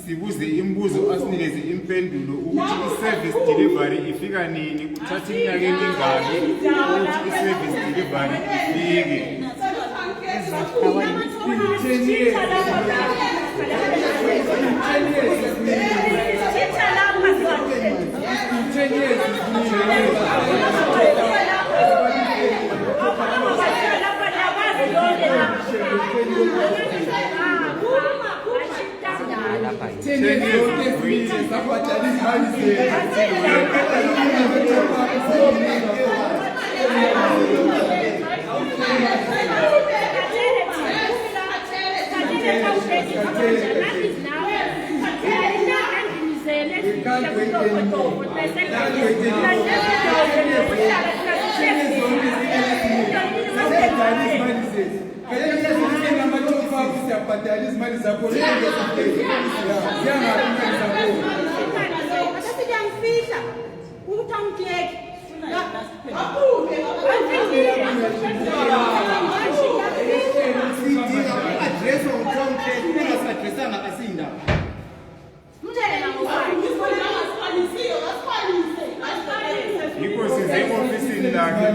sibuze imbuzo asinikeze impendulo ukuthi i-service delivery ifika nini, kuthatha iminyaka emingaki ukuthi i-service delivery ifike.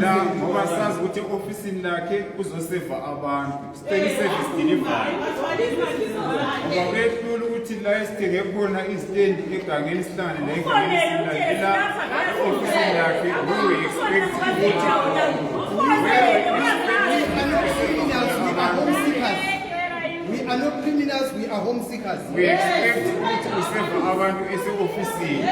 La ngoba sazi ukuthi officeini lakhe uzoseva abantu sicela service delivery ngoba kwethula ukuthi la isithenge khona istand egangeni sihlangane la officeini lakhe we expect we are not criminals, we are home seekers. We expect ukuthi useva abantu ese-officeini.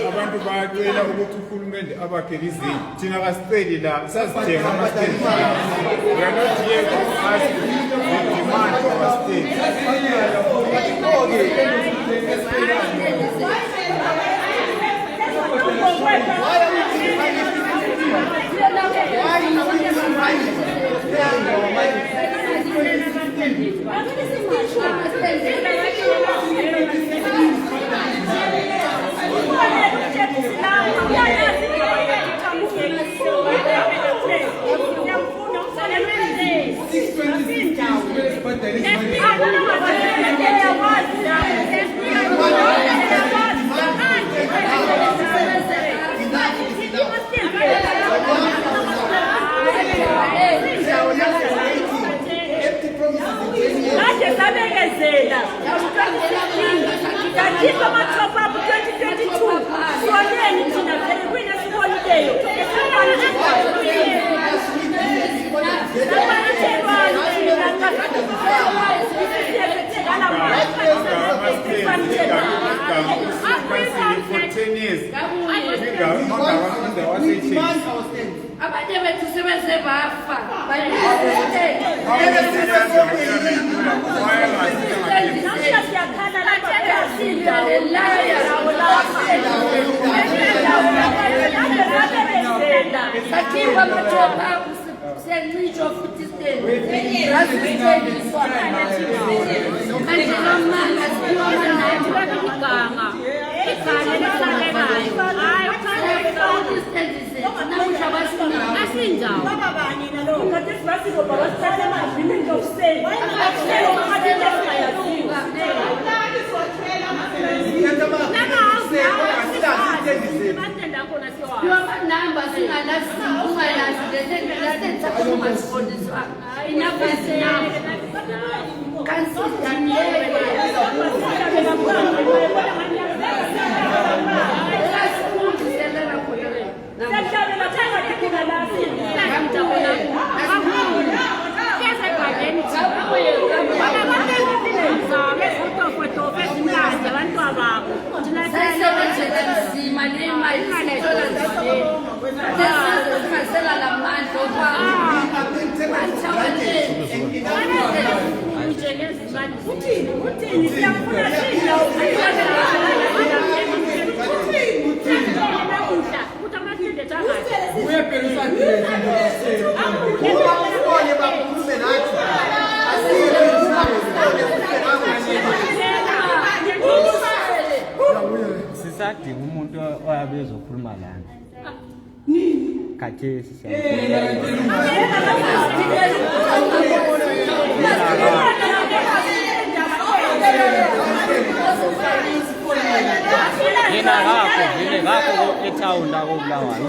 Abantu bayacela ukuthi uhulumende abakhele izindlu thina kasiceli la sasithenga ama-stand. We are not here to ask the demand for our state. Why not? Sisadinga umuntu oyabe ezokhuluma lana. Khathesi yena ngakho etown la koBulawayo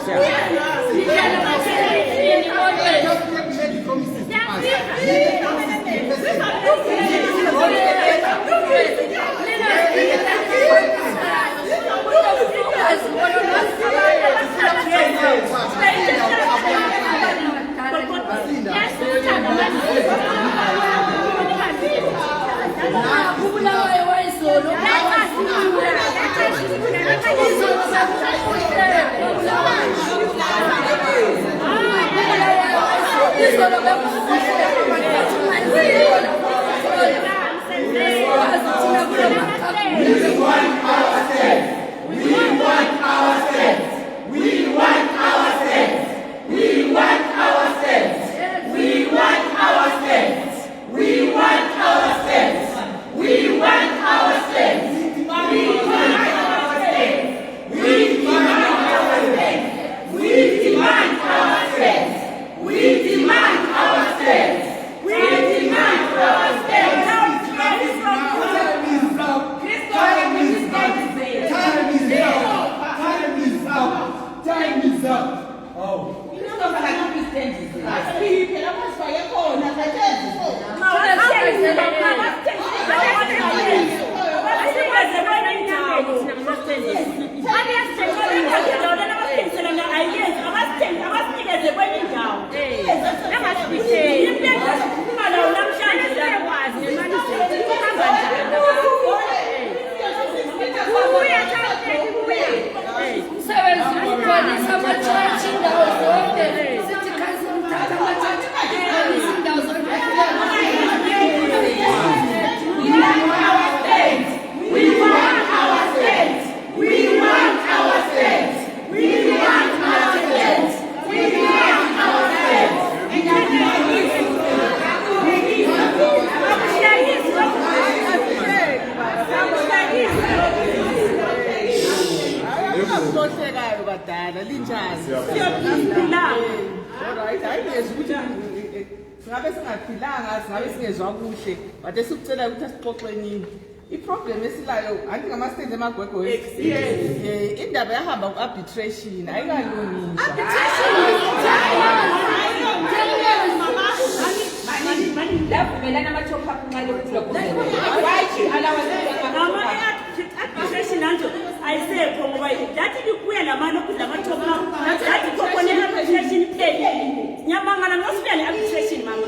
I-problem esilayo anti ngama-stage emagwegwe indaba yahamba ku-arbitration ayikalungiswa arbitration anjo ayisekho ngoba yathi likuya lamano kudlamathopa yathi khona arbitration ipheli nyamangana ngosibele arbitration mama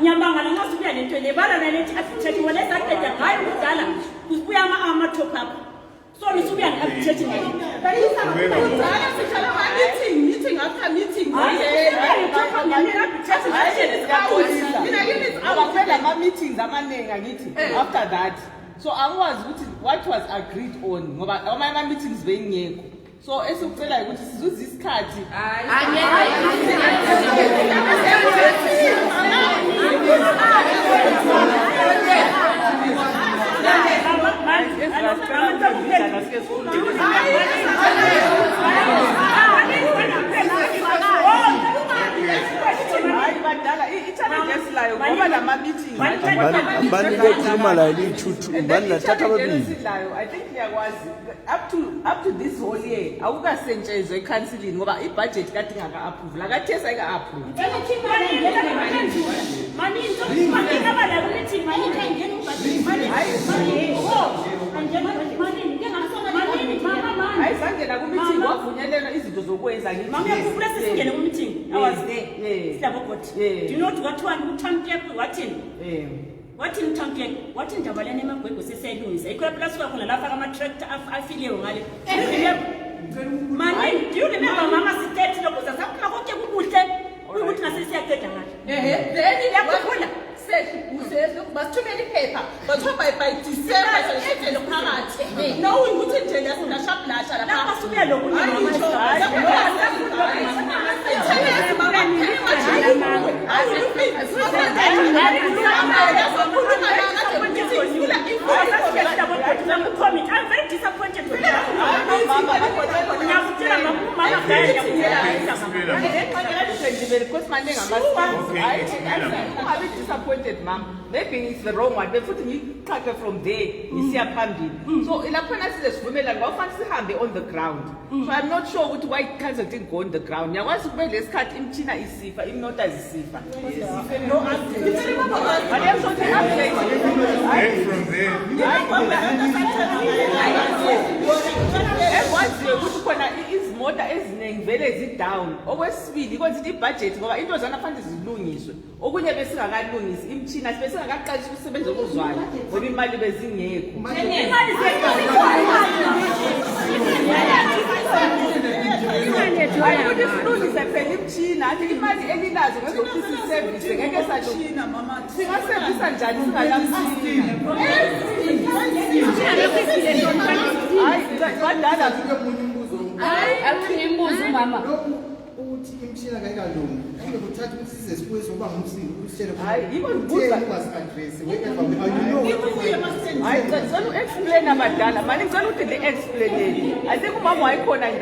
nyamangana ngosibele into lebala nalethi arbitration wona esaqeda ngayo kudala kubuya ama-top up so nisubuya nge-arbitration meeting after meeting abaphela ama-meetings amaningi angithi after that so angikwazi ukuthi what was agreed on ngoba amanye ama-meetings bengekho so esikucelayo ukuthi sizuze isikhathi badala i-challenge esilayo ngoba la ma-meeting Bani lokhuluma la lithuthi bani lathatha ababili. I think liyakwazi up to this whole year awukasentshenjwe ecounseling ngoba ibudget kade ingaka approve la kade sayika approve. Ayisangena ku meeting wavunyelena izinto zokwenza ngithi. Mama yakufuna sisingene ku meeting. I was there. Silabokoti. Do you know what one Mthampiya wathini? Wathi Mthampiya wathi ndabalene emagwego sesayilungisa. Ikho plus kwakhona lapha ama tractor afiliwe ngale. Mani, do you remember mama sithethe lokuza saphuma konke kubuhle ukuthi ngasesiyaqeda ngale. Then yakufuna usezwe basithumela iphepha bathiwa by December soshethele phakathi no ukuthi nje yasona shaplasha lapha Basubuya lokuthi I'm very disappointed with you. Disappointed, mom. Maybe it's the wrong one. But you track from there, you see a pumpkin. So in a penalty, on the ground. So I'm not sure why cancer didn't go on the ground. Now, once let's cut in China is safer, in not as safer. No update. But I'm sure the update. From there. Izimota eziningi vele zidown okwesibili because ibudget ngoba into zana fanele zilungiswe okunye besingakalungisi imchina besingakaqalisa ukusebenza okuzwayo ngoba imali bezingekho imali ayikudifundise phela imchina athi imali elilazo ngezokuthi service ngeke sajina mama singasebenzisa njani singalamchina hayi badala Imbuzo mama. Uthi imshina kayikalungi. Ngikuthatha ukuthi size sibuye soba ngumsini usitshele ukuthi hayi yibo ngibuza address wherever we are. Hayi ngicela explain abadala manje ngicela ukuthi le explain I think umama wayikhona in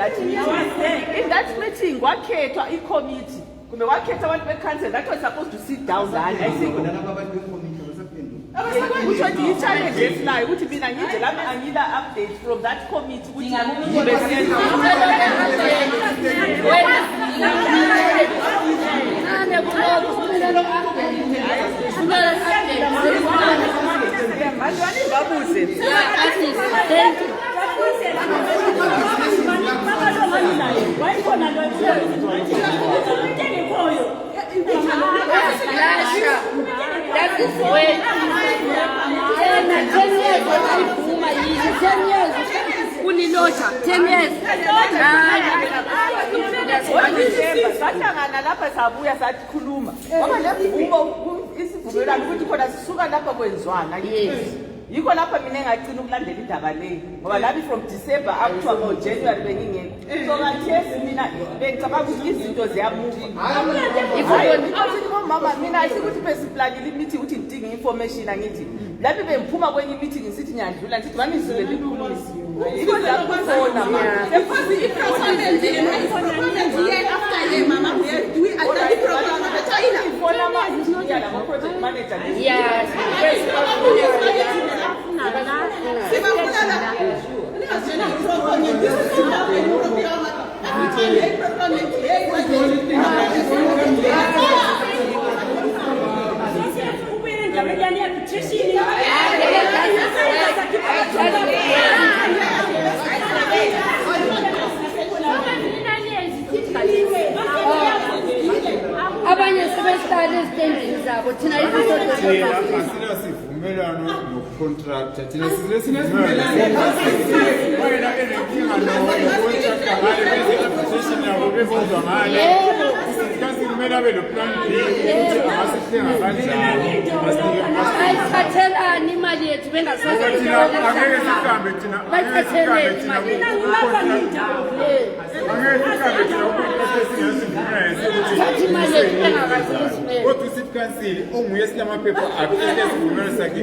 that meeting wakhethwa i-committee kumbe wakhethwa abantu be-council that was supposed to sit down la I think which one do you challenge this now? Ukuthi mina ngize lapha angila update from that committee ukuthi that is way 10 years ayivuma yini 10 years kulilotha 10 years sahlangana lapha sabuya sakhuluma ngoba levumo isivumelwano ukuthi khona sisuka lapha kwenzwana yikho lapha mina engagcina ukulandela indaba le ngoba lapha from December up to about January bengingekho so ngathi mina bengicabanga ukuthi izinto ziyamuva mama mina ayikuthi besiplanile imeeting ukuthi ngidinga information angithi lapha bengiphuma kwenye meeting ngisithi ngiyadlula ngithi bani izile likhulumisi yikho lapho khona mama because i-procurement year after year mama we attend the program of China for nama project manager yes abanye sebesihlala ezitendini zabo thina sivumelwano nocontractor thina sizivumelwano wena enenkinga nocontractor ngale bese application yabo bebuzwa ngale kasi kumele abe lo plan B ukuthi angasihlenga kanjani ayithathelani imali yethu bengasazithina angeke sihambe thina angeke sihambe thina imali kodwa i-city council onguye silamaphepha akhe esivumelwano sakhe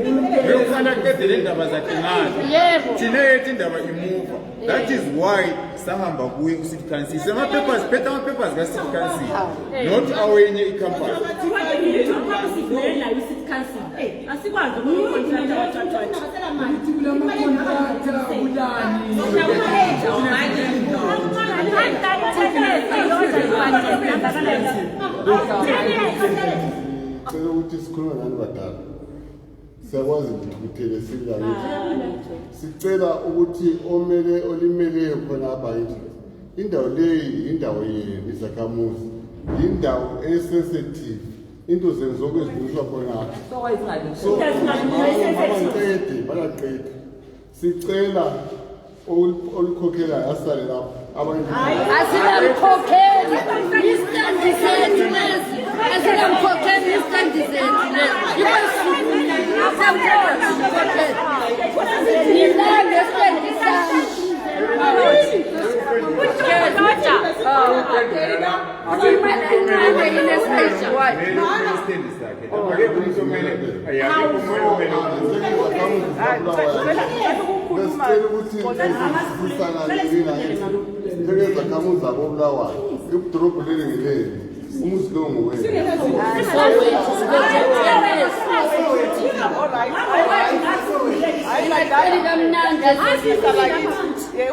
bekufanele aqede le ndaba zakhe ngazo thina yethu indaba imuva. That is why sahamba kuye ku-city council samaphepha siphethe amaphepha zika-city council not awenye ikhampani. asikwazi ukukontracta abathathu Cela ukuthi sikhulume ngani badala. Siyakwazi ukuthukuthele silakithi. Sicela ukuthi olimeleyo khona abayithi. Indawo leyi indawo yenu izakhamuzi. Indawo sensitive. Into zenzoke ezibuswa khona. So balaqede. Sicela olikhokhela asale lapho. Asilamkhokheli isikandi sethu lesi asilamkhokheli isikandi sethu lesi nilande isikandi sami njengezakhamuzi zabobulawayo idorobho leli ngileli umuzi lowo ngowenu.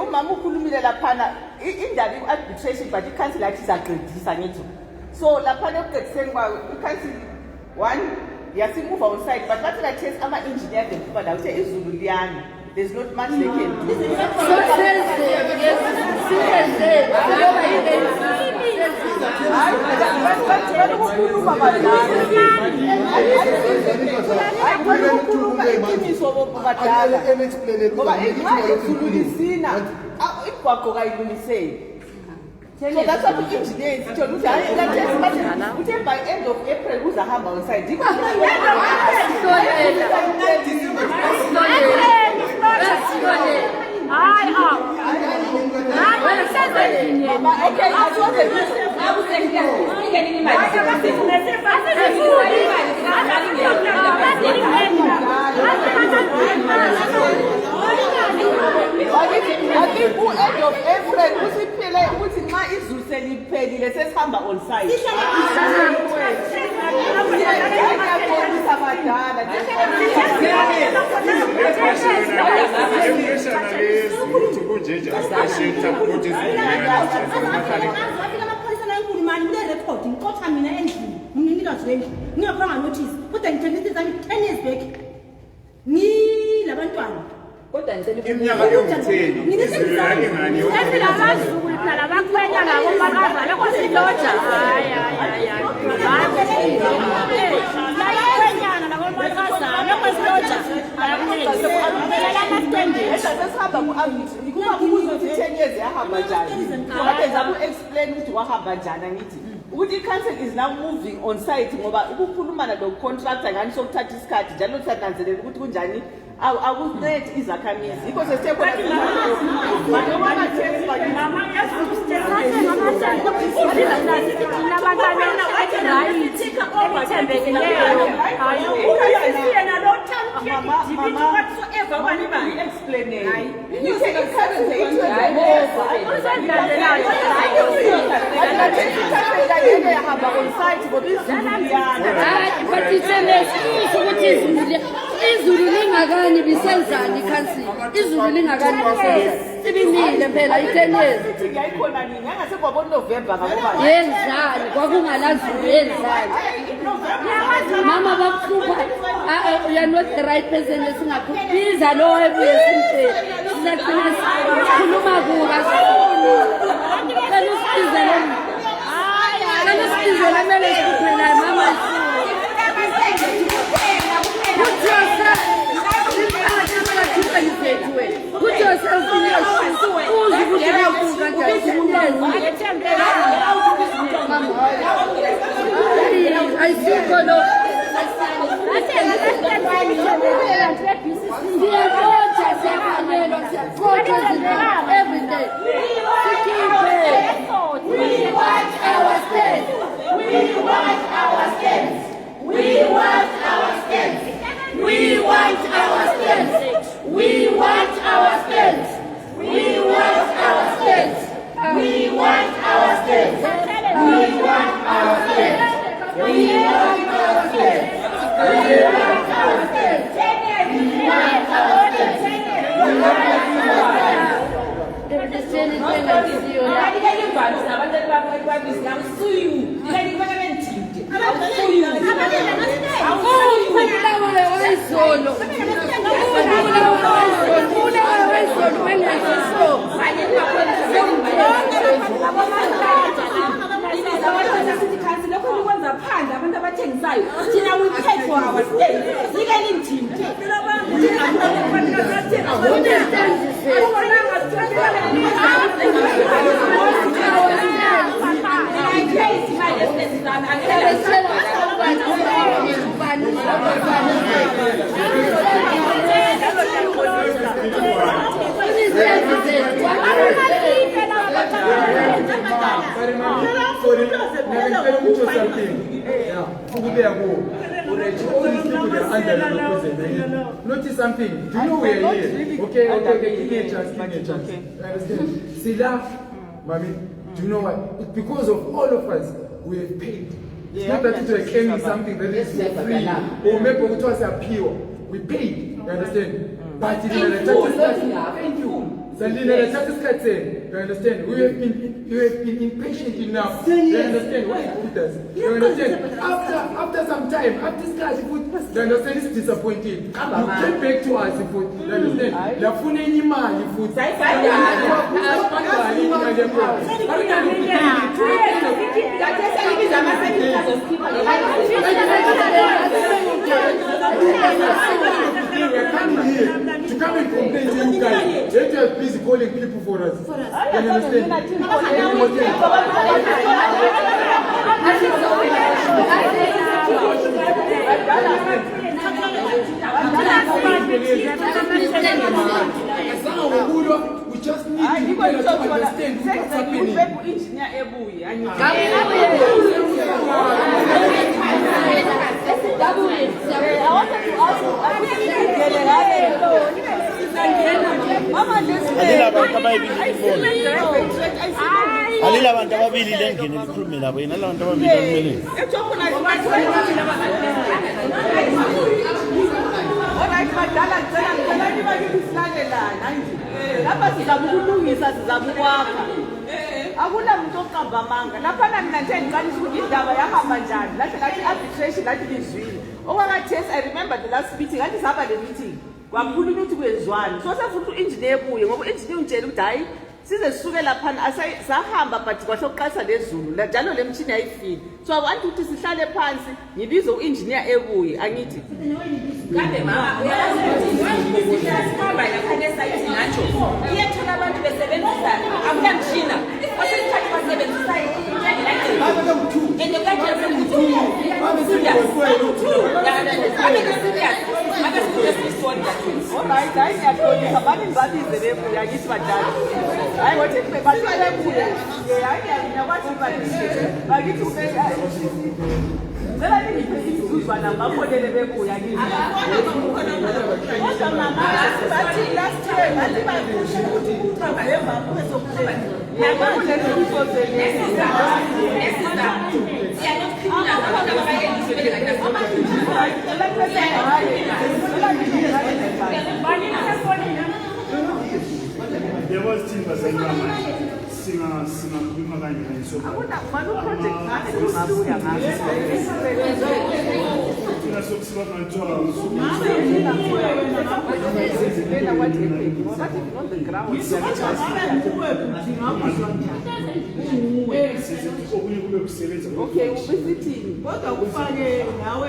Umama ukhulumile laphana indaba i-arbitration but i-council yathi izaqedisa ngethu. So laphana ekuqediseni kwayo i-council one yasimuva on site but bathi la-test ama-engineer bephuma la kuthe izulu liyana. There's not much they can do. So that's what the engineers told me. By end of April, who's a hammer on site? I think who end of April, who's it pele, who's it my izulu seliphelile sesihamba on site. Iminyaka ewutheni izilwane ngani i-council is now moving on site ngoba ukukhuluma nalo contractor ngani sokuthatha isikhathi njalo sananzelela ukuthi kunjani akunet izakhamizi yikho sesikhona izulu lingakani bisenzani ikhansili izulu lingakani bisenzani sibinile phela i-10 years yenzani kwakungalazulu yenzani mama bakuhlupha you are not the right person esingakubiza lo ebuye simtshele sizagcina sikhuluma kuka kani usibizele mele sikuphelayo mama put yourself in your shoes. Who's the good I still go to every day. We want our state. Notice something. Do you know we're here? Okay, give me a chance. Understand? See that, mommy. Do you know what? It's because of all of us, we have paid. It's not that you're claiming something that is free or maybe it was a pure. We paid. You understand? But it is thank you. You understand? We have been impatient enough. You understand what it does? You understand? After some time, after this class, you understand it's disappointed. You came back to us, you understand? You have any money, we're coming here to come and complain to you guys. Yet you are busy calling people for us. You understand? We just need to understand what's happening. alila abantu ababili lengene likhulume labo yena la bantu ababili akumele akuna muntu oqamba amanga laphana mina nje ngiqalisa ukuthi indaba yahamba njani lahle lathi arbitration lathi lizwile okwakathesi I remember the last meeting ngathi sihamba le meeting kwakhulunywa ukuthi kwenziwani so sefuna u-engineer ebuye ngoba u-engineer ungitshela ukuthi hayi size sisuke laphana sahamba but kwahle ukuqalisa lezulu njalo le mtshini yayifile so abantu ukuthi sihlale phansi ngibize u-engineer ebuye angithi kambe mama uyasihamba lapha lesayithi natsho iyethola abantu besebenzisa akulamtshina osesikhathi basebenzisa There was timber singakhuluma kanje so okay ubisithini kodwa kufake nawe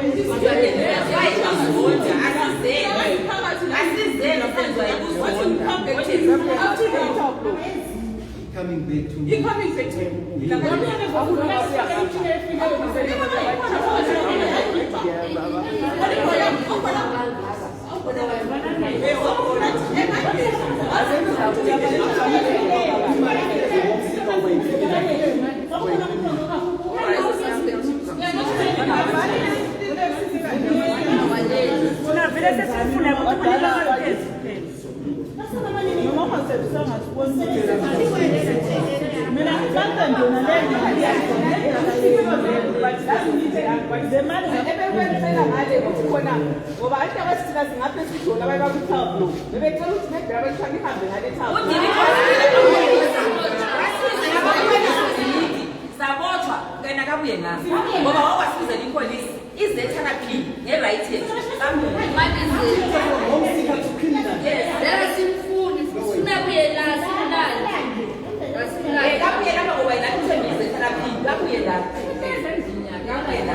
Coming back to you coming back to ebebecela ngale ukuthi khona ngoba abantu abasithina singapha esidola abayabakuthablo bebecela ukuthi maybe abafake ihambe ngale thablo sabotshwa kena kabuye nazo ngoba wakwasiza ipolice izetherapy nge-right hand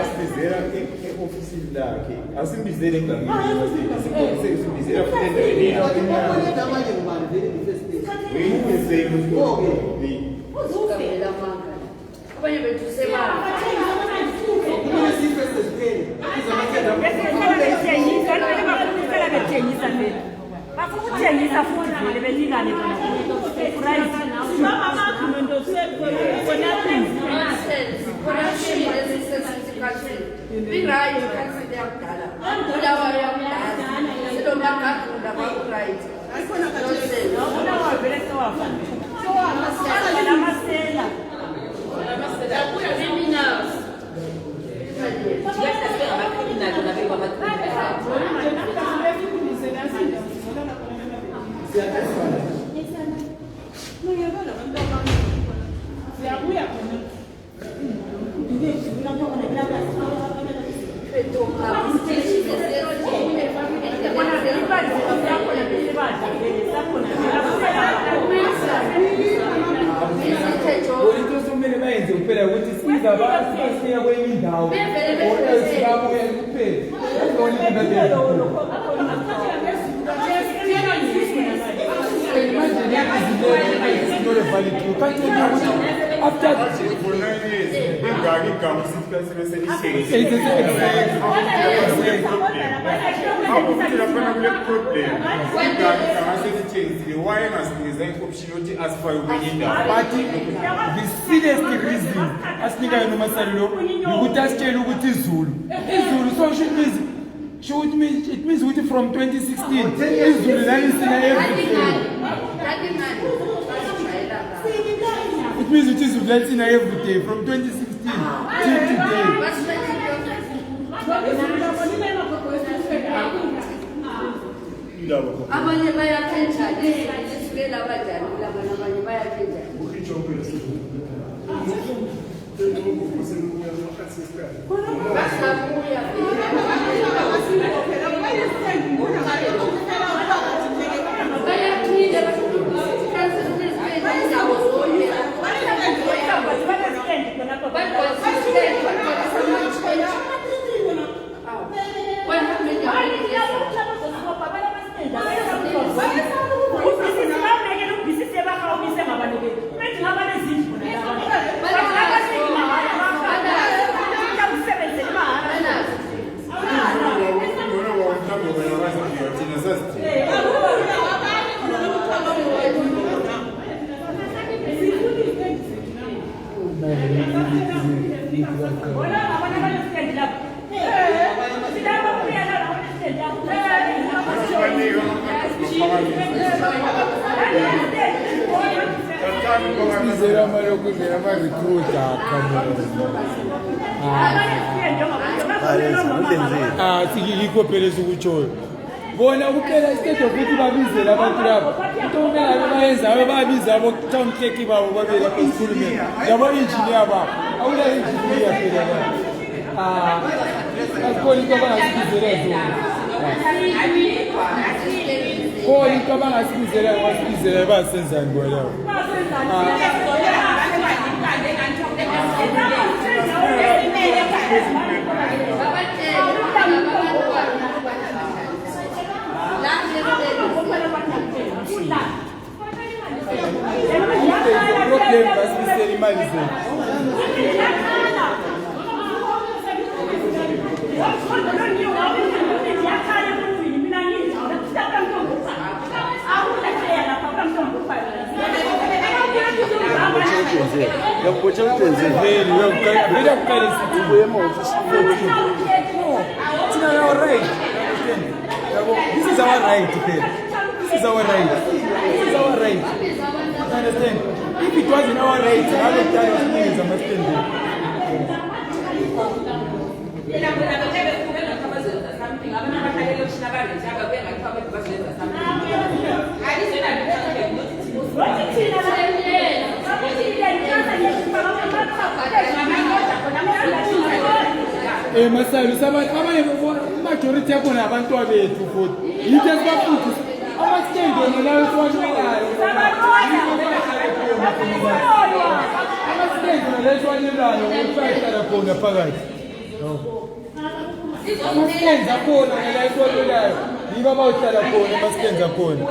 asibizela e-ofisini lakhe asimbizele engangeni simbizela abanye bethu semali bafuna ukuthengisa futhi vele belingane it means from 2016 Izulu lalisina everything. It means it is Izulu every day from 2016 till today. Abanye bayathenja lisukela abadala abanye bayathenja sikikopheleza ukutshoyo bona kuphela istate ukuthi babizela abantu labo into kumele bayenzayo babiza abo town clerk babo babele lapha esikhulumeni yabo engineer babo awula engineer phela asikhona into abangasibizela zona khona into abangasibizela basibizela basenzani bona problem basibisela imali zenu This is our right. This is our right. This is our right. Understand? If it wasn't our right, I would tell you to understand. shakarejaka kuye ngathiwa abantu bazoyenza alizona Masalu, majority yakhona abantwana bethu futhi yitho esibafundisa amastendi wona lawo esiwanelayo amastendi wona lawo esiwanelayo ukuthi ahlala khona phakathi amastendi akhona wona lawo esiwanelayo yibo abawuhlala khona amastendi akhona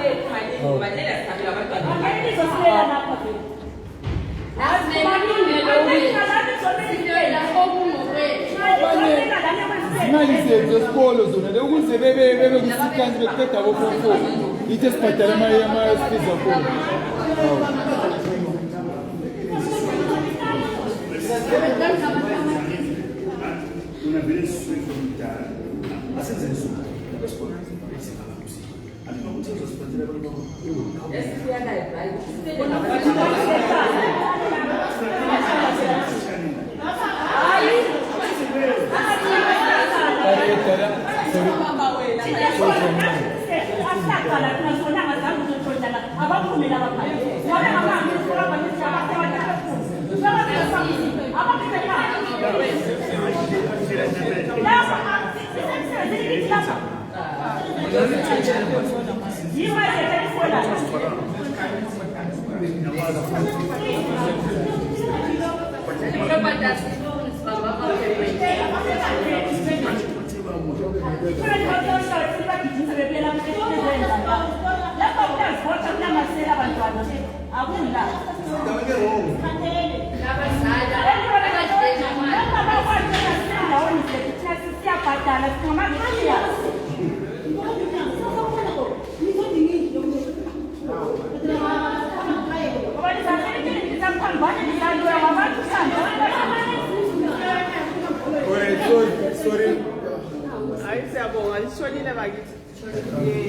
imali zethu esikolo zona ukuze bebe kusikanti beqeda bophofo yithi esibhadala ama-fees akhona Sorry. Hayi siyabonga lishonile bakithi.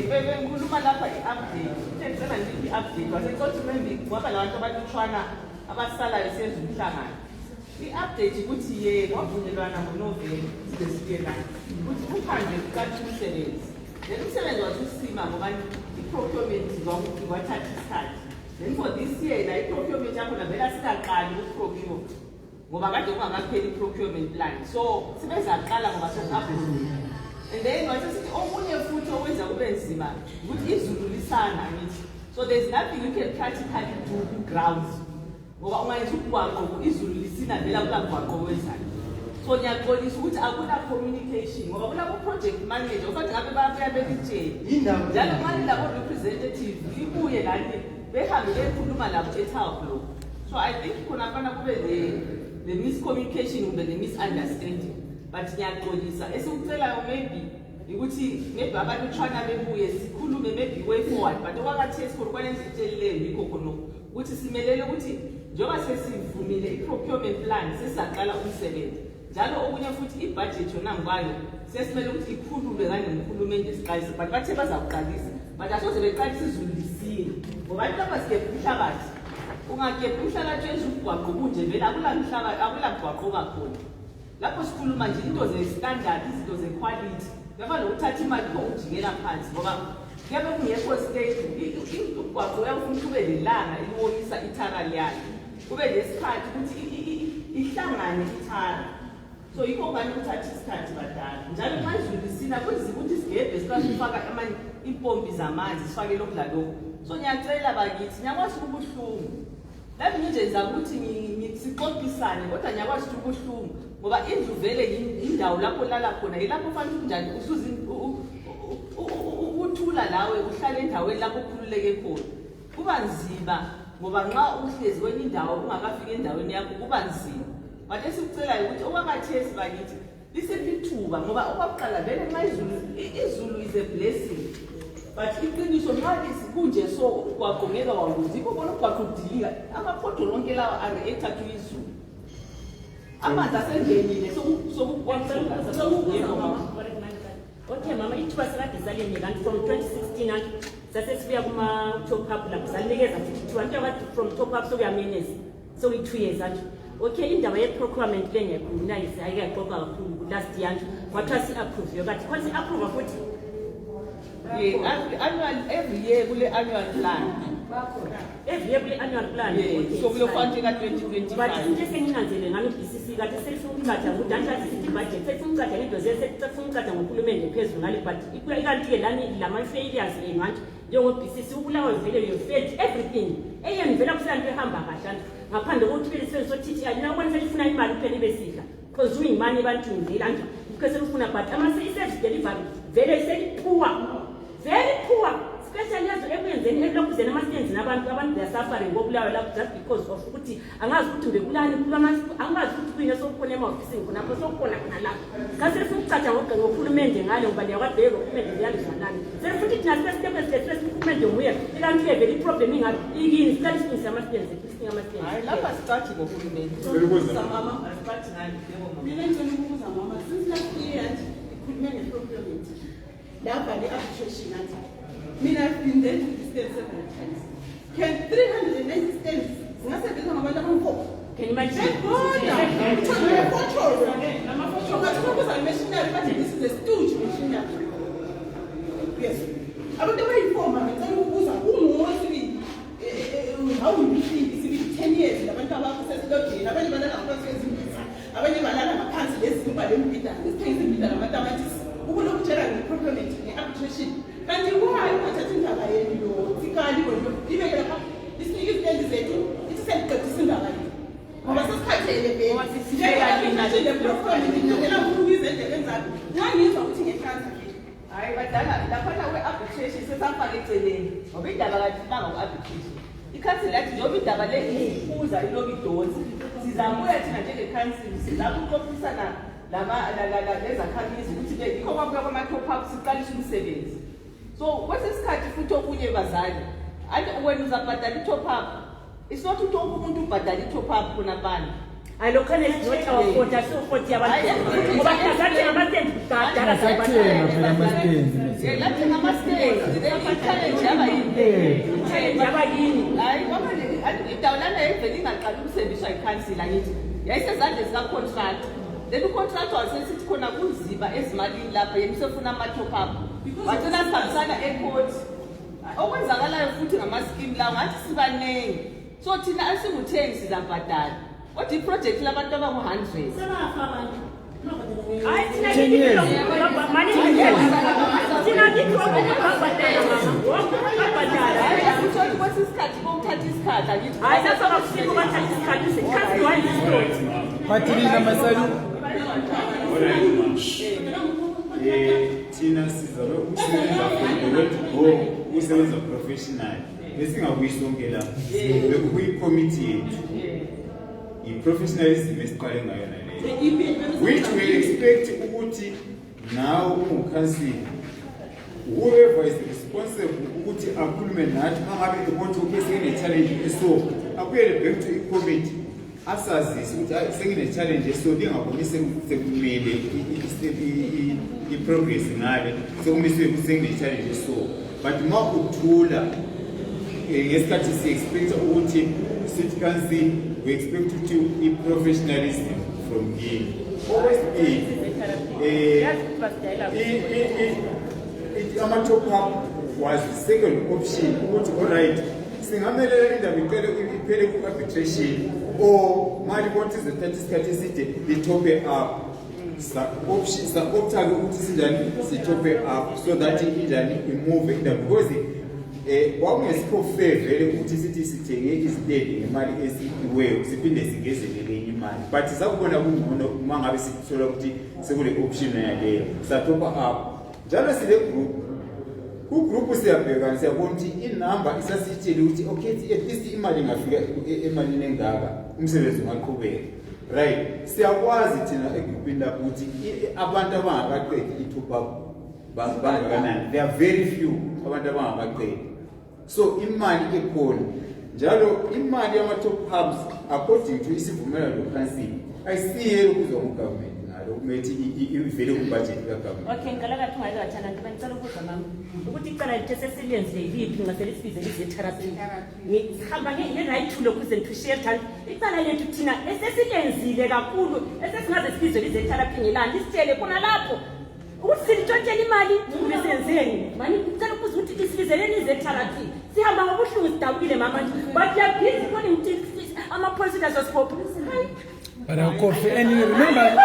Bengikhuluma lapha i-update. Ngicela nje i-update. Wasecothi maybe kwaba labantu abalutshwana abasalayo senza umhlangano. I-update ukuthi kwavunyelwana ngoNovemba sibesiye la. Ukuthi uphandle kuqala umsebenzi. Then umsebenzi wathi usima ngoba i-procurement kwathatha isikhathi. Then for this year la i-procurement yakho vela singaqali ukuprocure. Ngoba kade kungakapheli i-procurement plan. So sibezaqala ngoba soku-approve. And then wathi sithi omunye futhi owenza kube nzima ukuthi izulu lisana ngithi. So there's nothing you can practically do on ground. Ngoba ungayenza ukugwaqo izulu lisina vela kula gwaqo wenzayo. So ngiyaxolisa ukuthi akuna communication ngoba kulabo project manager ufanele ngabe babuya belitshela. Njalo manje labo representative ibuye lani behambe bekhuluma labo eTalblo. So I think kuna fana kube the miscommunication kumbe the misunderstanding. But ngiyaxolisa esikucelayo maybe ukuthi maybe abantu tshwana bebuye sikhulume maybe way forward but okwakathi esikhulu kwanenze itsheleleni yikho khona ukuthi simelele ukuthi njengoba sesivumile i-procurement plan sesaqala umsebenzi njalo okunye futhi i-budget yona ngwayo sesimele ukuthi ikhululwe kanye nomkhulumende siqalise but bathe bazawuqalisa but asoze beqalisa izulu lisile ngoba abantu lapha sigebha umhlabathi ungagebha umhlabathi wenza ukugwaqo kunje vele akulamgwaqo kakhona. Lapho sikhuluma nje into ze-standard, izinto ze-quality. Ngapha lokuthatha imali ngokujikela phansi ngoba kuyabe kungekho stage umgwaqo uyafuna kube lelanga eliwomisa ithara liyalo. Kube lesikhathi ukuthi ihlangane ithara. So yikho ngani ukuthatha isikhathi badala. Njalo manje lisina kunzima ukuthi sigebhe sikafaka impompi zamanzi sifake lokhu lalokho. So ngiyacela bakithi nyakwazi ubuhlungu. Lapho nje ngenza ukuthi sixoxisane kodwa nyakwazi ubuhlungu ngoba indlu vele indawo lapho lala khona yilapho fanele unjani usuze uthula lawe uhlala endaweni lapho ukhululeke khona. Kuba nzima ngoba nxa uhlezi kwenye indawo ungakafika endaweni yakho kuba nzima. But esikucelayo ukuthi okwakathesi bakithi lisiphi ithuba ngoba okwakuqala vele nxa izulu is a blessing. But iqiniso nxa kunje so kwaqongeka wawuzi kubona ugwaqo udilika amaphoto lonke lawa are-reactor izulu. Amanzi asengenile Okay mama, ithuba sikade salinye kanti from 2016 sasesibuya kuma-top up lapho salinikeza futhi ithuba nto yabathi from top up sokuyameneza so i-2 years anto. Okay indaba ye-procurement le ngiyakhuluma ayikaxoxa kakhulu last year anto kwathiwa si-approve but khona si-approve futhi Every year kule annual plan. Every year annual plan. So we are funding at 2025. But into senginanzele ngalo BCC kade selifungata ngudanja sithi budget selifungata into sefungata ngokhulumende phezulu ngale but ikanti ke lani lama failures enwathi njengo BCC ubulawa vele you failed everything. Eyenzela kusanto ehamba kahle ngaphandle kokuthi bele senzothi ayina ukwenza ifuna imali kuphela ibesidla because uyimani ebantwini vele anje because ufuna but ama service delivery vele selipoor very poor. Especially as ekwenzeni ekulokuzena amastenzi nabantu they are suffering ngokulawa lapho just because of ukuthi angazi ukuthi ngekulani angazi ukuthi kuyini sokukhona ema-ofisini khonapho sokukhona khona lapho kasi sifucatsha ngokhulumende ngale ngoba liyakwadeka ukhulumende liyalizwanani futhi thina sesitepesitepesi ukhulumende nguye ikanti-ke vele iproblem ingabi ikini siqale silungise amastenzi sisinga amastenzi hayi lapha sicathi ngokhulumende mina ngicela ukubuza mama since last year ikhulume nge-procurement lapha le-arbitration athi mina I've been there to this state several times. Can 390 states zingasebenza ngabantu abampofu? Can you imagine? Machinery, but this is a stooge machinery. Yes. Abantu abayifoma ngicela ukubuza how will you think it's 10 years labantu abasesilodini abanye balala ngaphansi kwezimbiza abanye balala ngaphansi lezimba lembida lesithengisa imbida namatamatisi ukulokutshela nge-procurement nge-arbitration kanti why ungathathi indaba yenu lo sikali wena ibekela pha isinike izitendi zethu ithi seliqedisa indaba yethu ngoba sesikhathele njengalinale ukubiza endleleni zakho nxa ngizwa ukuthi ngekansa hayi badala laphana kwe-arbitration sesafaka eceleni ngoba indaba kathibanga ku-arbitration ikhansili yathi njengoba indaba le iyifuza ilobi idonsi sizabuya thina njengekhansili sizama ukuxoxisana lezakhamizi ukuthi-ke yikho kwabuya kwama-top-up siqalise umsebenzi. So kwesesikhathi futhi okunye bazali wena uzabhadala i-top-up it's not ukuthi umuntu ubhadala i-top-up kunabani hayi lokhane not our fault asofoti yabantu ngoba kazathi amastendi kudala lathi ngamastendi i-challenge yaba yini hayi ngoba indawo lana yayivele ingaqali ukusebenziswa yikhansila yithi yayisezandle zika-contract then ucontract wasesithi khona kunzima ezimalini lapha yena usefuna ama-top-up wacela sihambisana ecourt okwenzakalayo futhi ngama-scheme lawo ngathi sibanengi so thina asinguthengi sizabhadala kodwa iprojekthi labantu abangu-100 hayi thina utholi kwesisikhathi kokuthatha isikhathi angithi hayi nasabafika bathatha isikhathi sikhathi wayistot Patrina Masalu. Thina sizame ukusebenza professional esingakuyisonke la bekuyi-committee yethu i-professionalism esiqale ngayo naleyo which we expect ukuthi now ungukhansili whoever is responsible ukuthi akhulume nathi angabe ebonthi sekune-challenge eso akuyele back to i-committee asazise ukuthi sekune-challenge eso lingaboni sekumele i-progress ngale sekumiswe sekune-challenge eso but ma uthula ngesikhathi si-expecta ukuthi city council we expect ukuthi i-professionalism from him ama-top-up was the second option ukuthi alright singamelela indaba iphele ku-arbitration or mali konke izothatha isikhathi eside lithope up sa-opta-ke ukuthi sinjani sithope up so that injani imove indaba because kwakungesikho fair vele ukuthi sithi sithenge izitendi ngemali esikiweyo siphinde singezelele enye imali but sakubona kungcono uma ngabe sithola ukuthi sekule option yaleyo sathopa up njalo sile group ku-group siyabhekana siyabona ukuthi inumber isasitshele ukuthi okay at least imali ingafika emalini engaka umsebenzi ungaqhubeka right siyakwazi thina egroupini lapho ukuthi abantu abangakaqedi i-top-up bangakanani there are very few abantu abangakaqedi so imali ekhona njalo imali yama-top-ups according to isivumelwano lokhansili ayisiyele ukuzwa ngugovernment ngalo kumethi ivele kubudget kagovernment okay ngikalakathi ungayikathana ndiba ngicela ukubuza mama ukuthi icala lithe sesilenzile yiphi ngaselisibize lizetherapy ngihamba nge-right to lokuze ngithishiye thani icala lethu thina esesilenzile kakhulu esesingaze sibize lizetherapy ngelani lisitshele khona lapho ukuthi silitshontshela imali besenzeni mani cela ukuze ukuthi isibizeleni izetherapy sihamba ngobuhlungu sidabukile mama but yabhizi khona amapholisa azosipopha. But I'll coffee and you remember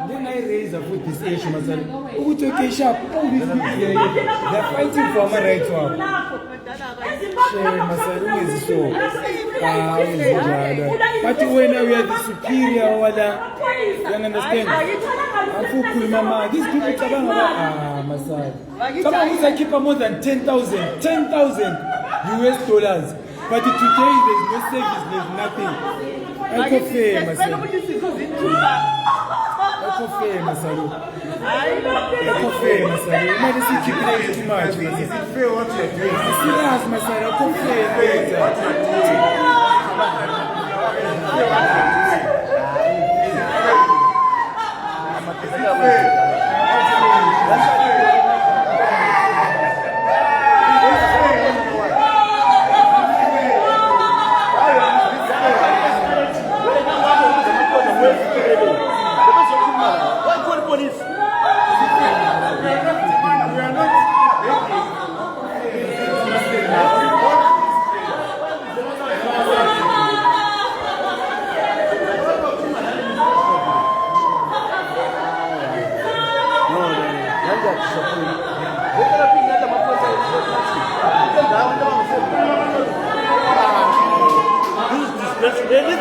then I raised up with this issue myself. Who took a sharp? They're fighting for my right to but when we are the superior or you understand? Mama, these people Masai. Keep more than 10,000 US dollars. But today there's no service, there's nothing. Eco famous. Eco famous. Mother see you too much. Is it fair what you're doing? Serious, Masai. Eco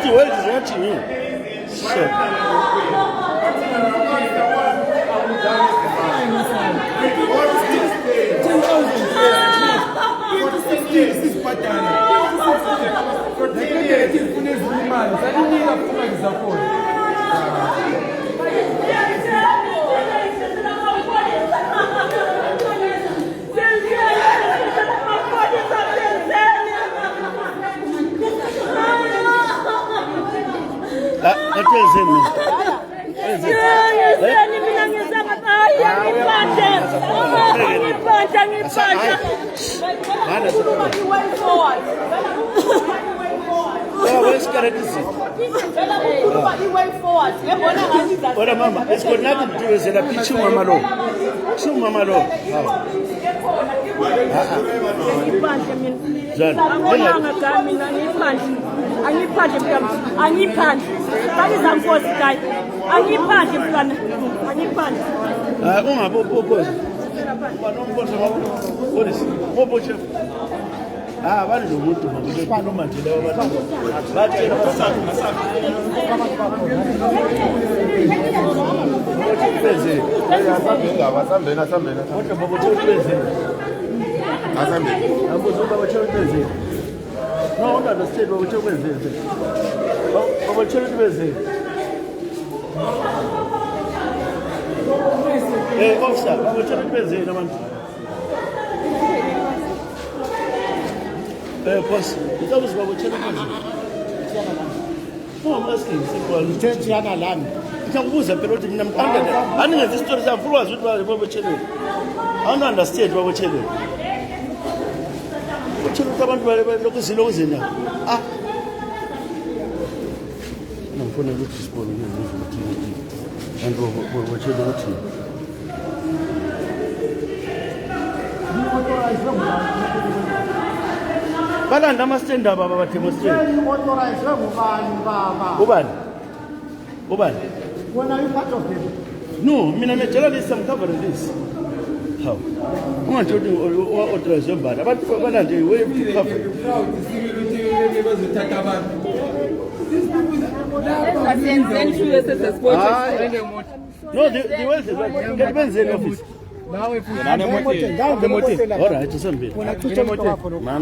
The world is watching you. Shit. Ora mama, it's got nothing to do with the pitching mama law. Show mama law. No, not the state of Hey, officer, boss, it's always what we're telling you. No, I'm asking, simple. Change your alarm. You can use a period in them. I think the stories are full of what we're telling you. I don't understand what we're telling you. We're telling you about what we're ah. I'm going to look this morning and we're telling you. Balanda amasenda baba bademonstrate. Ubani? When are you part of them? No, I'm a journalist, I'm covering this. How? I want to do what authorize your bad. But Balanda, where you cover? No, the wealth is like get Benzen office. All right, it's something. Man.